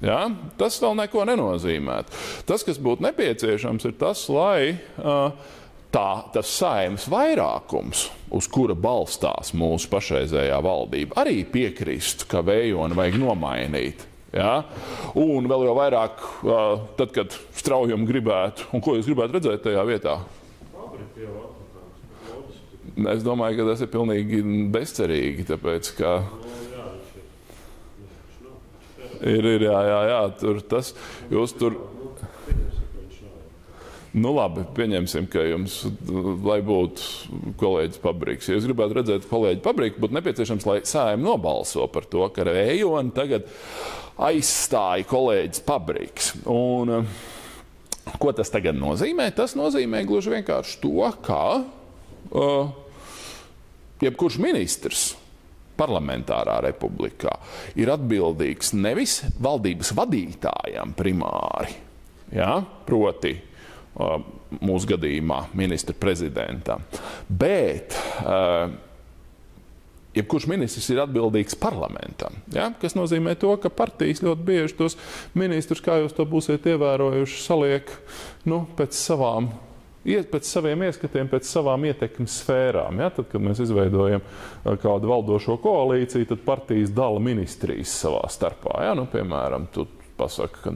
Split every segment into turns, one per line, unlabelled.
Ja? Tas vēl neko nenozīmētu. Tas, kas būtu nepieciešams, ir tas, lai tas Saeimas vairākums, uz kura balstās mūsu pašreizējā valdība, arī piekristu, ka Vējoni vajag nomainīt. Ja? Un vēl jau vairāk, tad, kad Straujumu gribētu, un ko jūs gribētu redzēt tajā vietā? Es domāju, ka tas ir pilnīgi bezcerīgi, tāpēc, ka jā, tur tas, jūs tur, nu labi, pieņemsim, ka jums, lai būtu kolēģis Pabriks. Ja jūs gribētu redzēt kolēģi Pabriku, būtu nepieciešams, lai Saeima nobalso par to, ka Vējoni tagad aizstāja kolēģis Pabriks. Un ko tas tagad nozīmē? Tas nozīmē gluži vienkārši to, ka jebkurš ministrs parlamentārā republikā ir atbildīgs nevis valdības vadītājam primāri, ja? Proti mūsu gadījumā ministra prezidentam, bet jebkurš ministrs ir atbildīgs parlamentam, ja? Kas nozīmē to, ka partijas ļoti bieži tos ministrus, kā jūs to būsiet ievērojuši, saliek pēc saviem ieskatiem, pēc savām ietekmes sfērām. Ja? Tad, kad mēs izveidojam kādu valdošo koalīciju, tad partijas dala ministrijas savā starpā. Ja? Piemēram, tu pasaka, ka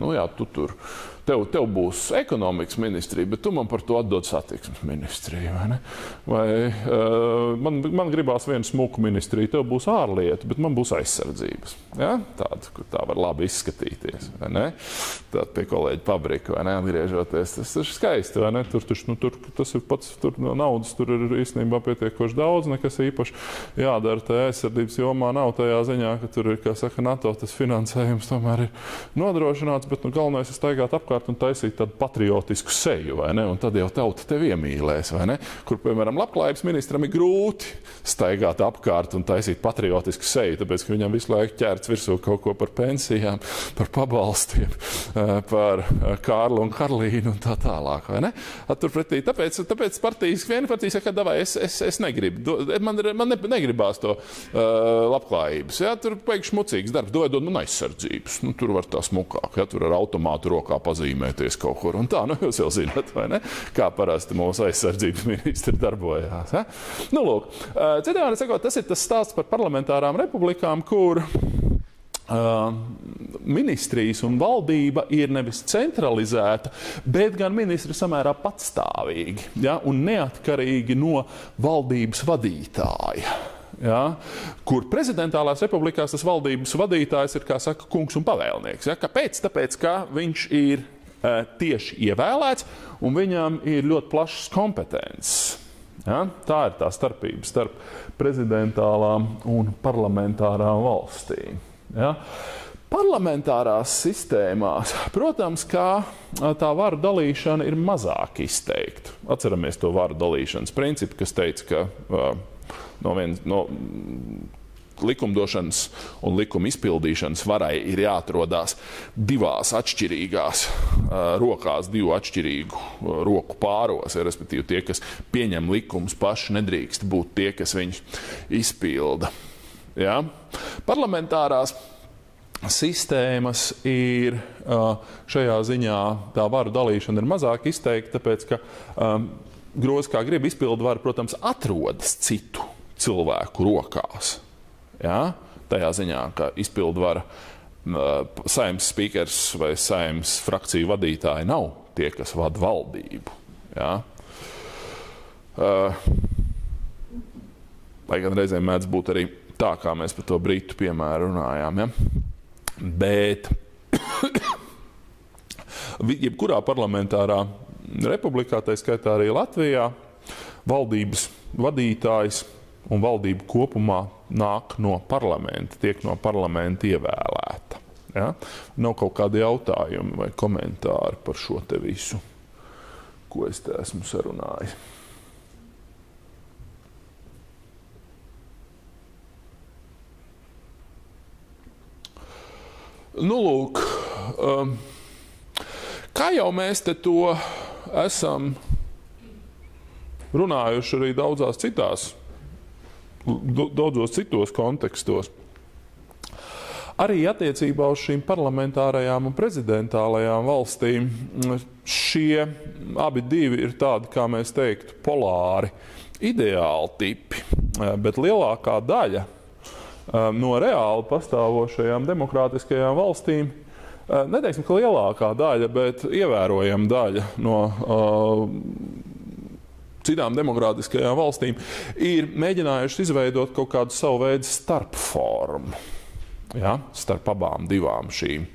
tev būs ekonomikas ministrija, bet tu man par to atdod satiksmes ministriju. Vai man gribās vienu smuku ministriju, tev būs ārlietu, bet man būs aizsardzības. Ja? Tāda, kur tā var labi izskatīties. Tāda pie kolēģa Pabrika, atgriežoties. Tas ir skaisti, vai ne? Tur tas ir pats, tur naudas tur ir īstenībā pietiekoši daudz, nekas īpaši jādara tajā aizsardzības jomā nav tajā ziņā, ka tur ir, kā saka NATO, tas finansējums tomēr ir nodrošināts, bet galvenais ir staigāt apkārt un taisīt tādu patriotisku seju, vai ne? Un tad jau tauta tevi iemīlēs, vai ne? Kur, piemēram, labklājības ministram ir grūti staigāt apkārt un taisīt patriotisku seju, tāpēc, ka viņam visu laiku ķērts virsū kaut ko par pensijām, par pabalstiem, par Kārlu un Karlīnu un tā tālāk, vai ne? Turpretī, tāpēc viena partija saka, davai, es negribu, man negribās to labklājības, ja? Tur pēkšņi mucīgs darbs, dod man aizsardzības, tur var tā smukāk, ja? Tur ar automātu rokā pazīmēties kaut kur, un tā, jūs jau zināt, vai ne? Kā parasti mūsu aizsardzības ministri darbojās. Ja? Lūk, citādi sakot, tas ir tas stāsts par parlamentārām republikām, kur ministrijas un valdība ir nevis centralizēta, bet gan ministri samērā patstāvīgi, ja? Un neatkarīgi no valdības vadītāja. Ja? Kur prezidentālās republikās tas valdības vadītājs ir, kā saka, kungs un pavēlnieks. Ja? Kāpēc? Tāpēc, ka viņš ir tieši ievēlēts un viņam ir ļoti plašas kompetences. Ja? Tā ir tā starpība starp prezidentālām un parlamentārām valstīm. Ja? Parlamentārās sistēmās, protams, kā tā varu dalīšana ir mazāk izteikta. Atceramies to varu dalīšanas principu, kas teica, ka no likumdošanas un likuma izpildīšanas varai ir jāatrodās divās atšķirīgās rokās, divu atšķirīgu roku pāros, respektīvi tie, kas pieņem likumus paši, nedrīkst būt tie, kas viņus izpilda. Ja? Parlamentārās sistēmas ir šajā ziņā, tā varu dalīšana ir mazāk izteikta, tāpēc, ka grozi kā grib izpildu varu, protams, atrodas citu cilvēku rokās. Ja? Tajā ziņā, ka izpildu vara Saeimas spīkers vai Saeimas frakciju vadītāji nav tie, kas vada valdību. Ja? Lai gan reizēm mēdz būt arī tā, kā mēs par to Britu piemēru runājām. Ja? Bet jebkurā parlamentārā republikā, tā skaitā arī Latvijā, valdības vadītājs un valdība kopumā nāk no parlamenta, tiek no parlamenta ievēlēta. Ja? Nav kaut kādi jautājumi vai komentāri par šo te visu, ko es te esmu sarunājis. Lūk, kā jau mēs te to esam runājuši arī daudzos citos kontekstos. Arī attiecībā uz šīm parlamentārajām un prezidentālajām valstīm šie abi divi ir tādi, kā mēs teiktu, polāri ideāli tipi, bet lielākā daļa no reāli pastāvošajām demokrātiskajām valstīm, neteiksim, ka lielākā daļa, bet ievērojama daļa no citām demokrātiskajām valstīm ir mēģinājušas izveidot kaut kādu savu veidu starpformu, ja, starp abām divām šīm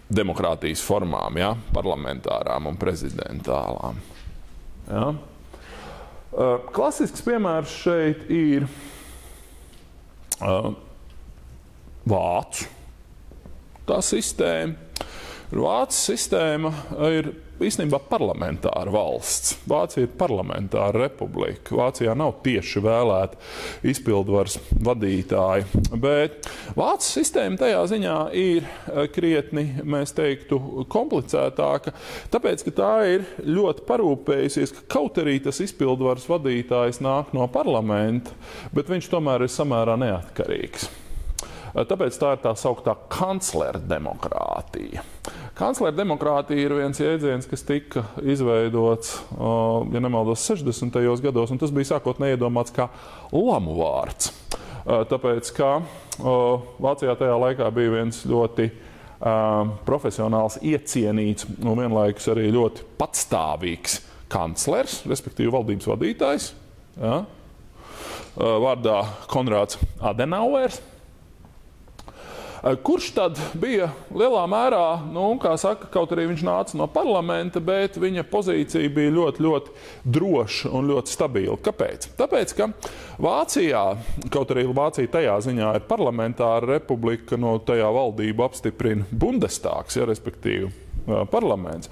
demokrātijas formām, ja, parlamentārām un prezidentālām. Ja. Klasisks piemērs šeit ir Vācu tā sistēma. Vācu sistēma ir īstenībā parlamentāra valsts. Vācija ir parlamentāra republika. Vācijā nav tieši vēlēta izpildvaras vadītāji, bet Vācu sistēma tajā ziņā ir krietni, mēs teiktu, komplicētāka, tāpēc, ka tā ir ļoti parūpējusies, ka kaut arī tas izpildvaras vadītājs nāk no parlamenta, bet viņš tomēr ir samērā neatkarīgs. Tāpēc tā ir tā sauktā kanclera demokrātija. Kanclera demokrātija ir viens jēdziens, kas tika izveidots, ja nemaldos, 60. gados, un tas bija sākotnēji iedomāts kā lamu vārds. Tāpēc, ka Vācijā tajā laikā bija viens ļoti profesionāls, iecienīts un vienlaikus arī ļoti patstāvīgs kanclers, respektīvi valdības vadītājs, ja, vārdā Konrāds Adenauers, kurš tad bija lielā mērā, kā saka, kaut arī viņš nāca no parlamenta, bet viņa pozīcija bija ļoti, ļoti droša un ļoti stabila. Kāpēc? Tāpēc, ka Vācijā, kaut arī Vācija tajā ziņā ir parlamentāra republika, no tajā valdību apstiprina Bundestags, ja, respektīvi parlaments.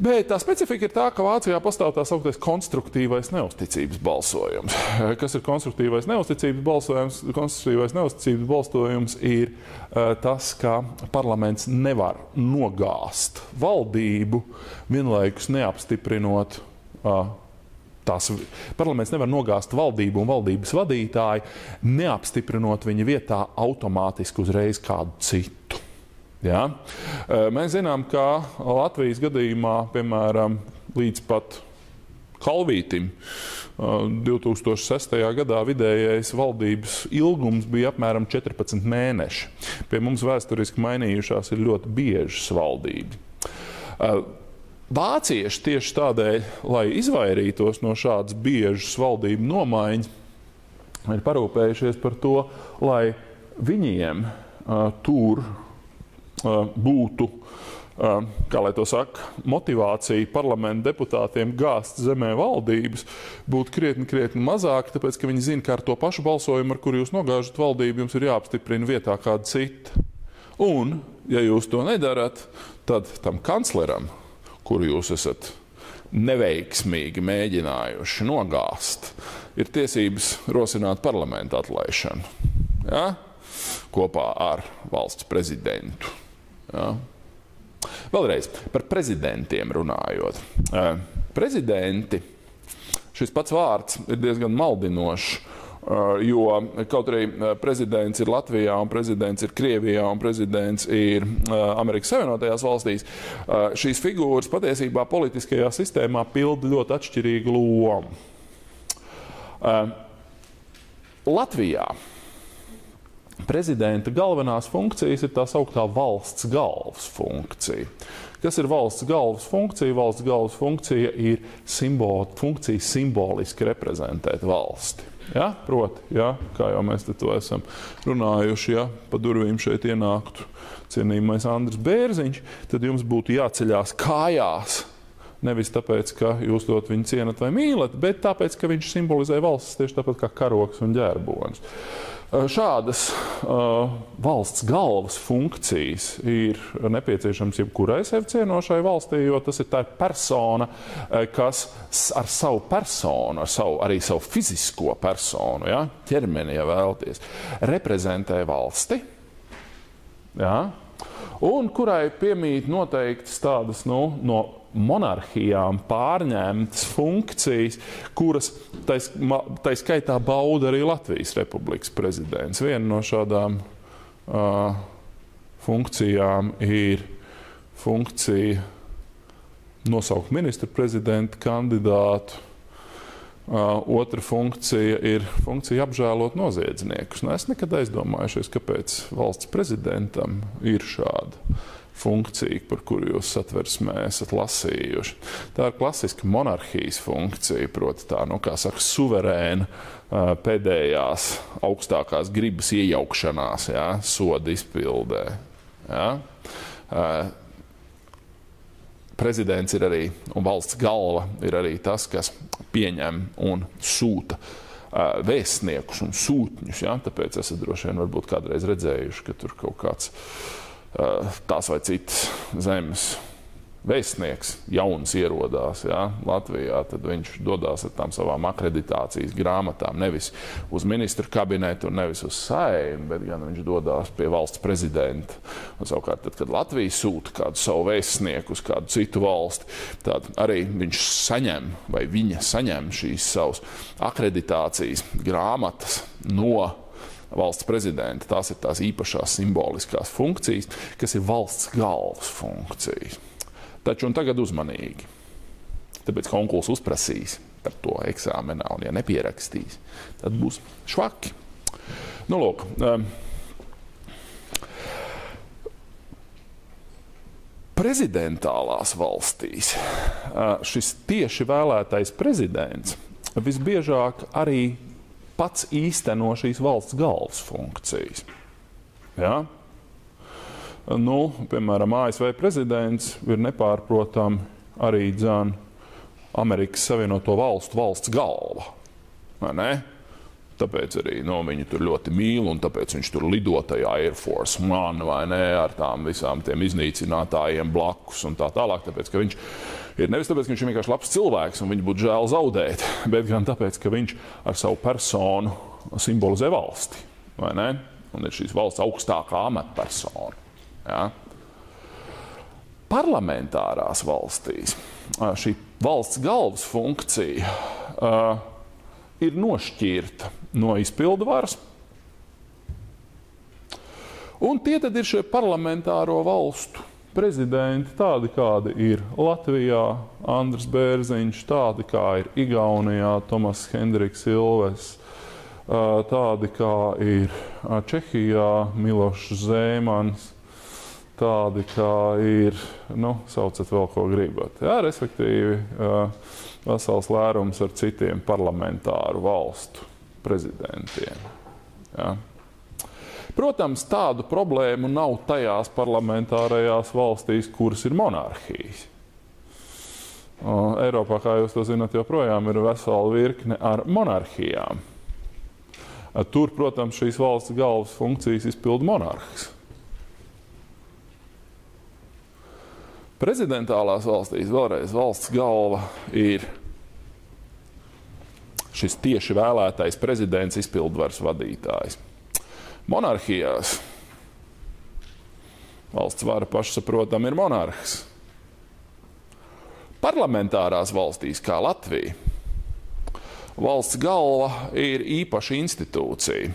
Bet tā specifika ir tā, ka Vācijā pastāv tā sauktais konstruktīvais neusticības balsojums. Kas ir konstruktīvais neusticības balsojums? Konstruktīvais neusticības balsojums ir tas, ka parlaments nevar nogāzt valdību, vienlaikus neapstiprinot parlaments nevar nogāzt valdību un valdības vadītāju, neapstiprinot viņa vietā automātiski uzreiz kādu citu. Ja? Mēs zinām, ka Latvijas gadījumā, piemēram, līdz pat Kalvītim 2006. gadā vidējais valdības ilgums bija apmēram 14 mēneši. Pie mums vēsturiski mainījušās ir ļoti biežas valdības. Vācieši tieši tādēļ, lai izvairītos no šādas biežas valdību nomaiņas, ir parūpējušies par to, lai viņiem tur būtu, kā lai to saka, motivācija parlamenta deputātiem gāzt zemē valdības, būtu krietni mazāk, tāpēc, ka viņi zina, ka ar to pašu balsojumu, ar kuru jūs nogāžat valdību, jums ir jāapstiprina vietā kāda cita. Un, ja jūs to nedarat, tad tam kancleram, kuru jūs esat neveiksmīgi mēģinājuši nogāzt, ir tiesības rosināt parlamenta atlaišanu, ja? Kopā ar valsts prezidentu. Ja? Vēlreiz par prezidentiem runājot. Prezidenti, šis pats vārds ir diezgan maldinošs, jo kaut arī prezidents ir Latvijā, un prezidents ir Krievijā, un prezidents ir Amerikas Savienotajās valstīs, šīs figūras patiesībā politiskajā sistēmā pilda ļoti atšķirīgu lomu. Latvijā prezidenta galvenās funkcijas ir tā sauktā valsts galvas funkcija. Kas ir valsts galvas funkcija? Valsts galvas funkcija ir funkcija simboliski reprezentēt valsti. Ja? Proti, ja? Kā jau mēs to esam runājuši, ja pa durvīm šeit ienāktu cienījamais Andris Bērziņš, tad jums būtu jāceļās kājās. Nevis tāpēc, ka jūs ļoti viņu cienat vai mīlat, bet tāpēc, ka viņš simbolizē valsts tieši tāpat kā karogs un ģerbonis. Šādas valsts galvas funkcijas ir nepieciešams jebkurai sevi cienošai valstī, jo tas ir tā persona, kas ar savu personu, arī savu fizisko personu, ja, ķermeni, ja vēlaties, reprezentē valsti. Ja, un kurai piemīt noteiktas tādas no monarhijām pārņemtas funkcijas, kuras tai skaitā bauda arī Latvijas Republikas prezidents. Viena no šādām funkcijām ir funkcija nosaukt ministru prezidenta kandidātu. Otra funkcija ir funkcija apžēlot noziedzniekus. Es nekad aizdomājušies, kāpēc valsts prezidentam ir šāda funkcija, par kuru jūs satversmē esat lasījuši. Tā ir klasiska monarhijas funkcija, proti tā, kā saka, suverēna pēdējās augstākās gribas iejaukšanās, soda izpildē. Prezidents ir arī, un valsts galva ir arī tas, kas pieņem un sūta vēstniekus un sūtņus. Tāpēc esat droši vien varbūt kādreiz redzējuši, ka tur kaut kāds tās vai citas zemes vēstnieks jauns ierodās Latvijā, tad viņš dodās ar tām savām akreditācijas grāmatām nevis uz ministru kabinetu un nevis uz Saeimu, bet gan viņš dodās pie valsts prezidenta. Un savukārt, tad, kad Latvija sūta kādu savu vēstnieku uz kādu citu valsti, tad arī viņš saņem vai viņa saņem šīs savas akreditācijas grāmatas no valsts prezidenta. Tās ir tās īpašās simboliskās funkcijas, kas ir valsts galvas funkcijas. Taču un tagad uzmanīgi, tāpēc konkursu uzprasīs par to eksāmenā, un ja nepierakstīs, tad būs švaki. Lūk, prezidentālās valstīs šis tieši vēlētais prezidents visbiežāk arī pats īsteno šīs valsts galvas funkcijas. Piemēram, ASV prezidents ir nepārprotami arī Amerikas Savienoto Valstu valsts galva. Vai ne? Tāpēc arī viņu tur ļoti mīl, un tāpēc viņš tur lido tajā Air Force One, vai ne, ar tām visām tiem iznīcinātājiem blakus un tā tālāk. Tāpēc, ka viņš ir nevis tāpēc, ka viņš ir vienkārši labs cilvēks un viņu būtu žēl zaudēt, bet gan tāpēc, ka viņš ar savu personu simbolizē valsti, vai ne? Un ir šīs valsts augstākā amatpersona. Parlamentārās valstīs šī valsts galvas funkcija ir nošķirta no izpildvaras. Un tie tad ir šie parlamentāro valstu prezidenti, tādi kādi ir Latvijā, Andris Bērziņš, tādi kā ir Igaunijā, Tomas Hendriks Ilves, tādi kā ir Čehijā, Milošs Zēmans, tādi kā ir, saucat vēl ko gribat. Respektīvi, vesels lērums ar citiem parlamentāru valstu prezidentiem. Protams, tādu problēmu nav tajās parlamentārajās valstīs, kuras ir monarhijas. Eiropā, kā jūs to zināt, joprojām ir vesela virkne ar monarhijām. Tur, protams, šīs valsts galvas funkcijas izpilda monarhs. Prezidentālās valstīs vēlreiz valsts galva ir šis tieši vēlētais prezidents, izpildvaras vadītājs. Monarhijās valsts vara pašsaprotam ir monarhs. Parlamentārās valstīs, kā Latvija, valsts galva ir īpaša institūcija,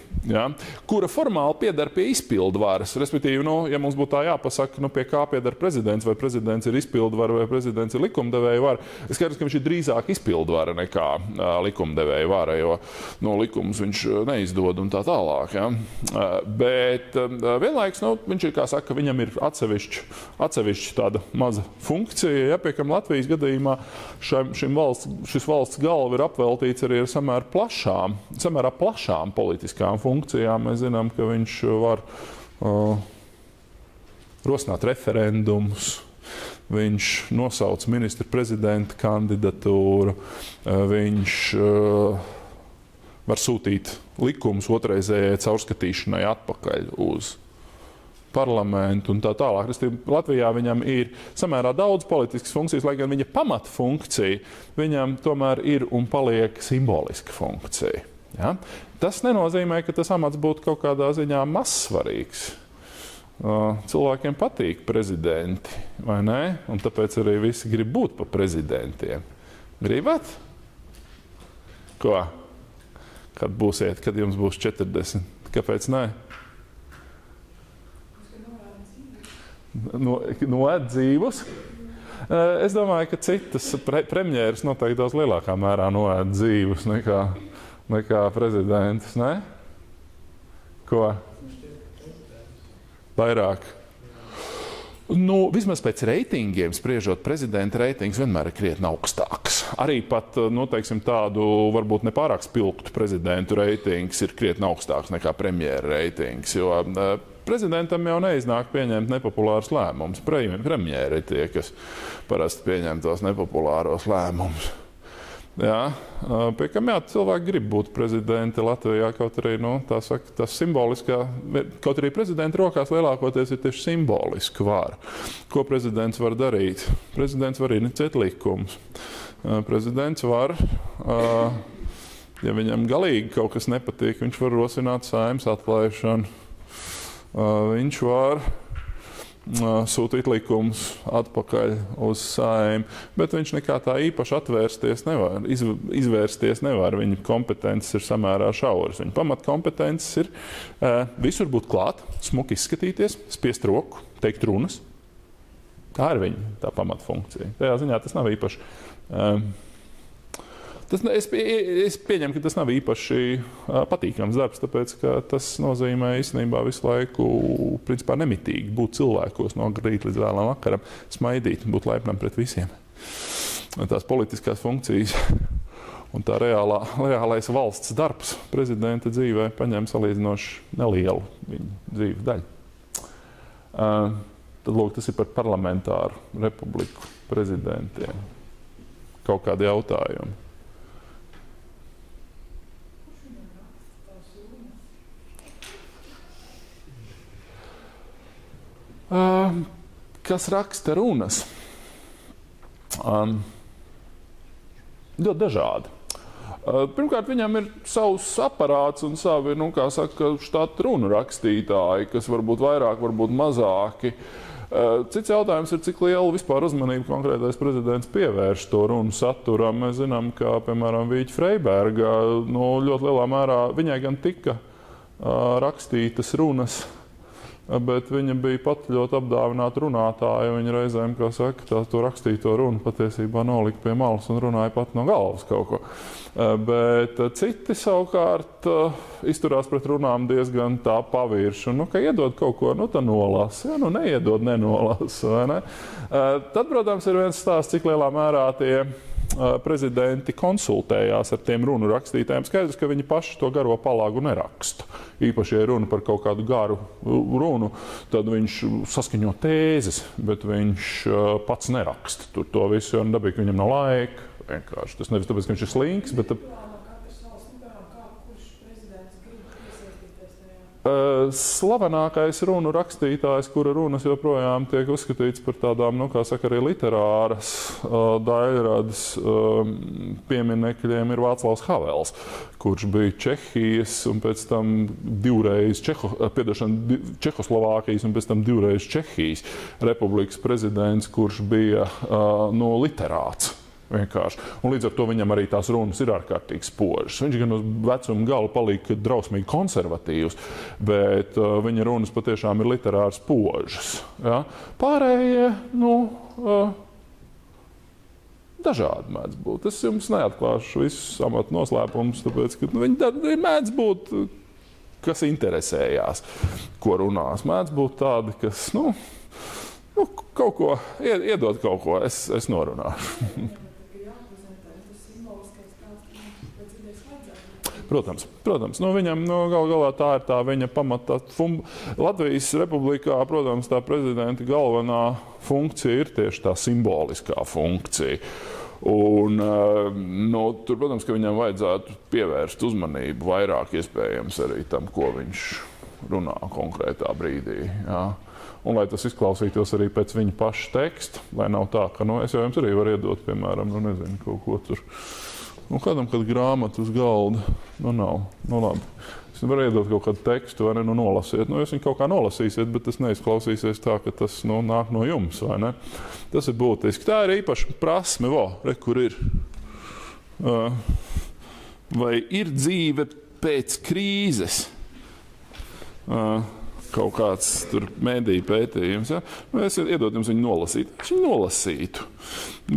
kura formāli pieder pie izpildvaras. Respektīvi, ja mums būtu tā jāpasaka, pie kā pieder prezidents, vai prezidents ir izpildvara, vai prezidents ir likumdevēja vara, es skaidrs, ka viņš ir drīzāk izpildvara nekā likumdevēja vara, jo likumus viņš neizdod un tā tālāk. Bet vienlaikus, viņš ir, kā saka, viņam ir atsevišķa tāda maza funkcija, pie kam Latvijas gadījumā šis valsts galva ir apveltīts arī ar samērā plašām politiskām funkcijām. Mēs zinām, ka viņš var rosināt referendumus, viņš nosauc ministra prezidenta kandidatūru, viņš var sūtīt likumus otrreizējai caurskatīšanai atpakaļ uz parlamentu un tā tālāk. Latvijā viņam ir samērā daudz politiskas funkcijas, lai gan viņa pamatfunkcija viņam tomēr ir un paliek simboliska funkcija. Tas nenozīmē, ka tas amats būtu kaut kādā ziņā mazsvarīgs. cilvēkiem patīk prezidenti, vai ne? Un tāpēc arī visi grib būt par prezidentiem. Gribat? Ko? Kad būsiet, kad jums būs 40? Kāpēc nē? Noēd dzīvus? Es domāju, ka citas premjeras noteikti daudz lielākā mērā noēd dzīvus nekā prezidentus, ne? Ko? Vairāk. Vismaz pēc reitingiem, spriežot, prezidenta reitings vienmēr ir krietni augstāks. Arī pat, teiksim, tādu varbūt nepārāk spilgtu prezidentu reitings ir krietni augstāks nekā premjera reitings, jo prezidentam jau neiznāk pieņemt nepopulārus lēmumus. Premjeri ir tie, kas parasti pieņem tos nepopulāros lēmumus. Jā, pie kam cilvēki grib būt prezidenti Latvijā, kaut arī, tas simboliskā, kaut arī prezidenta rokās lielākoties ir tieši simboliski vara. Ko prezidents var darīt? Prezidents var inicēt likumus. Prezidents var, ja viņam galīgi kaut kas nepatīk, viņš var rosināt Saeimas atlaišanu. Viņš var sūtīt likumus atpakaļ uz Saeimu, bet viņš nekā tā īpaši atvērsties nevar, izvērsties nevar. Viņa kompetences ir samērā šauras. Viņa pamatkompetences ir visur būt klāt, smuki izskatīties, spiest roku, teikt runas. Tā ir viņa tā pamatfunkcija. Tajā ziņā tas nav īpaši. Es pieņemu, ka tas nav īpaši patīkams darbs, tāpēc, ka tas nozīmē īstenībā visu laiku principā nemitīgi būt cilvēkos no rīta līdz vēlam vakaram, smaidīt, būt laipnam pret visiem. Tās politiskās funkcijas un tā reālais valsts darbs prezidenta dzīvē paņem salīdzinoši nelielu viņa dzīves daļu. Tad, lūk, tas ir par parlamentāru republiku prezidentiem. Kaut kādi jautājumi. Kas raksta runas? Ļoti dažādi. Pirmkārt, viņam ir savs aparāts un savi, kā saka, štata runu rakstītāji, kas varbūt vairāk, varbūt mazāki. Cits jautājums ir, cik lielu vispār uzmanību konkrētais prezidents pievērš to runu saturam. Mēs zinām, ka, piemēram, Vīķa Freiberga ļoti lielā mērā viņai gan tika rakstītas runas, bet viņa bija pat ļoti apdāvināta runātāja. Viņa reizēm, kā saka, to rakstīto runu patiesībā nolika pie malas un runāja pat no galvas kaut ko. Bet citi savukārt izturās pret runām diezgan tā pavirši. Ka iedod kaut ko, tā nolasa. Ja, neiedod, nenolasa. Vai ne? Tad, protams, ir viens stāsts, cik lielā mērā tie prezidenti konsultējās ar tiem runu rakstītājiem. Skaidrs, ka viņi paši to garo palāgu neraksta. Īpaši, ja runa par kaut kādu garu runu, tad viņš saskaņo tēzes, bet viņš pats neraksta tur to visu, jo dabīgi, ka viņam nav laika. Vienkārši. Tas nevis tāpēc, ka viņš ir slinks, bet slavenākais runu rakstītājs, kura runas joprojām tiek uzskatīts par tādām, kā saka, arī literāras daļradas pieminekļiem, ir Vāclavs Havels, kurš bija Čehijas un pēc tam divreiz Čehoslovākijas un pēc tam divreiz Čehijas republikas prezidents, kurš bija literāts. Vienkārši. Un līdz ar to viņam arī tās runas ir ārkārtīgi spožas. Viņš gan uz vecuma gala palika drausmīgi konservatīvs, bet viņa runas patiešām ir literāri spožas. Ja? Pārējie, dažādi mēdz būt. Es jums neatklāšu visus amatu noslēpumus, tāpēc, ka viņi mēdz būt, kas interesējās, ko runās. Mēdz būt tādi, kas, kaut ko, iedod kaut ko, es norunāšu. Protams. Viņam galā tā ir tā viņa pamata. Latvijas republikā, protams, tā prezidenta galvenā funkcija ir tieši tā simboliskā funkcija. Un, tur, protams, ka viņam vajadzētu pievērst uzmanību vairāk iespējams arī tam, ko viņš runā konkrētā brīdī. Jā. Un lai tas izklausītos arī pēc viņa paša teksta, lai nav tā, ka, es jau jums arī varu iedot, piemēram, nezinu, kaut ko tur. Kādam, kad grāmatu uz galda, nav. Labi. Es Es varu iedot kaut kādu tekstu, vai ne, nu nolasiet. Nu, jūs viņu kaut kā nolasīsiet, bet tas neizklausīsies tā, ka tas nāk no jums, vai ne? Tas ir būtiski. Tā ir īpaša prasme, kur ir. Vai ir dzīve pēc krīzes? Kaut kāds tur mediju pētījums. Ja? Nu, es iedot jums viņu nolasīt. Es viņu nolasītu,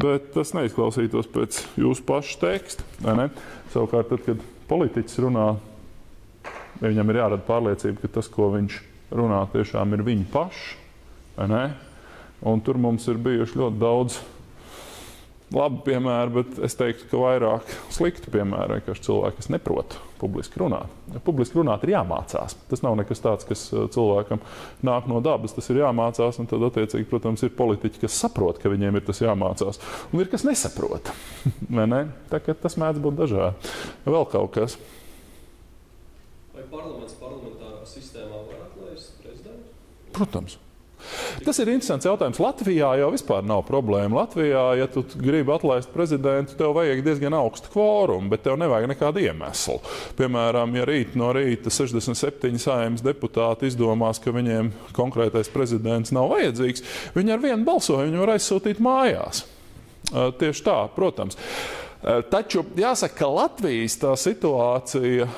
bet tas neizklausītos pēc jūsu pašu teksta. Vai ne? Savukārt, tad, kad politiķis runā, viņam ir jārada pārliecība, ka tas, ko viņš runā, tiešām ir viņa paši. Vai ne? Un tur mums ir bijuši ļoti daudz labi piemēri, bet es teiktu, ka vairāk slikti piemēri, vienkārši cilvēki, kas neprot publiski runāt. Publiski runāt ir jāmācās. Tas nav nekas tāds, kas cilvēkam nāk no dabas, tas ir jāmācās, un tad attiecīgi, protams, ir politiķi, kas saprot, ka viņiem ir tas jāmācās, un ir, kas nesaprot. Vai ne? Tā kā tas mēdz būt dažādi. Vēl kaut kas.
Vai parlaments parlamentārā sistēmā var atlaist prezidentu?
Protams. Tas ir interesants jautājums. Latvijā jau vispār nav problēma. Latvijā, ja tu gribi atlaist prezidentu, tev vajag diezgan augstu kvorumu, bet tev nevajag nekādu iemeslu. Piemēram, ja rīt no rīta 67 Saeimas deputāti izdomās, ka viņiem konkrētais prezidents nav vajadzīgs, viņi ar vienu balsojumu var aizsūtīt mājās. Tieši tā, protams. Taču jāsaka, ka Latvijas tā situācija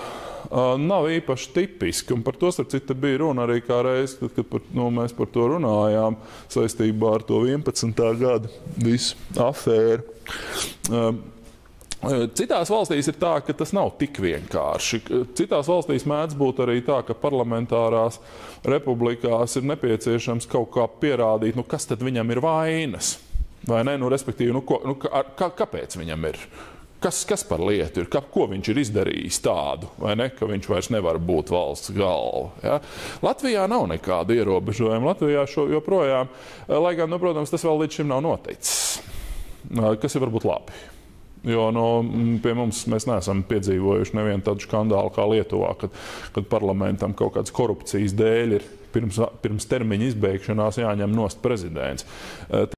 nav īpaši tipiski, un par to, starp citu, bija runa arī kā reiz, kad mēs par to runājām saistībā ar to 11. gada visu afēru. Citās valstīs ir tā, ka tas nav tik vienkārši. Citās valstīs mēdz būt arī tā, ka parlamentārās republikās ir nepieciešams kaut kā pierādīt, kas tad viņam ir vainas. Vai ne? Respektīvi, kāpēc viņam ir? Kas par lietu ir? Ko viņš ir izdarījis tādu, vai ne? Ka viņš vairs nevar būt valsts galva. Ja? Latvijā nav nekāda ierobežojuma. Latvijā joprojām, lai gan, protams, tas vēl līdz šim nav noticis. Kas ir varbūt labi. Jo pie mums mēs neesam piedzīvojuši nevienu tādu skandālu kā Lietuvā, kad parlamentam kaut kādas korupcijas dēļ ir pirms termiņa izbeigšanās jāņem nost prezidents.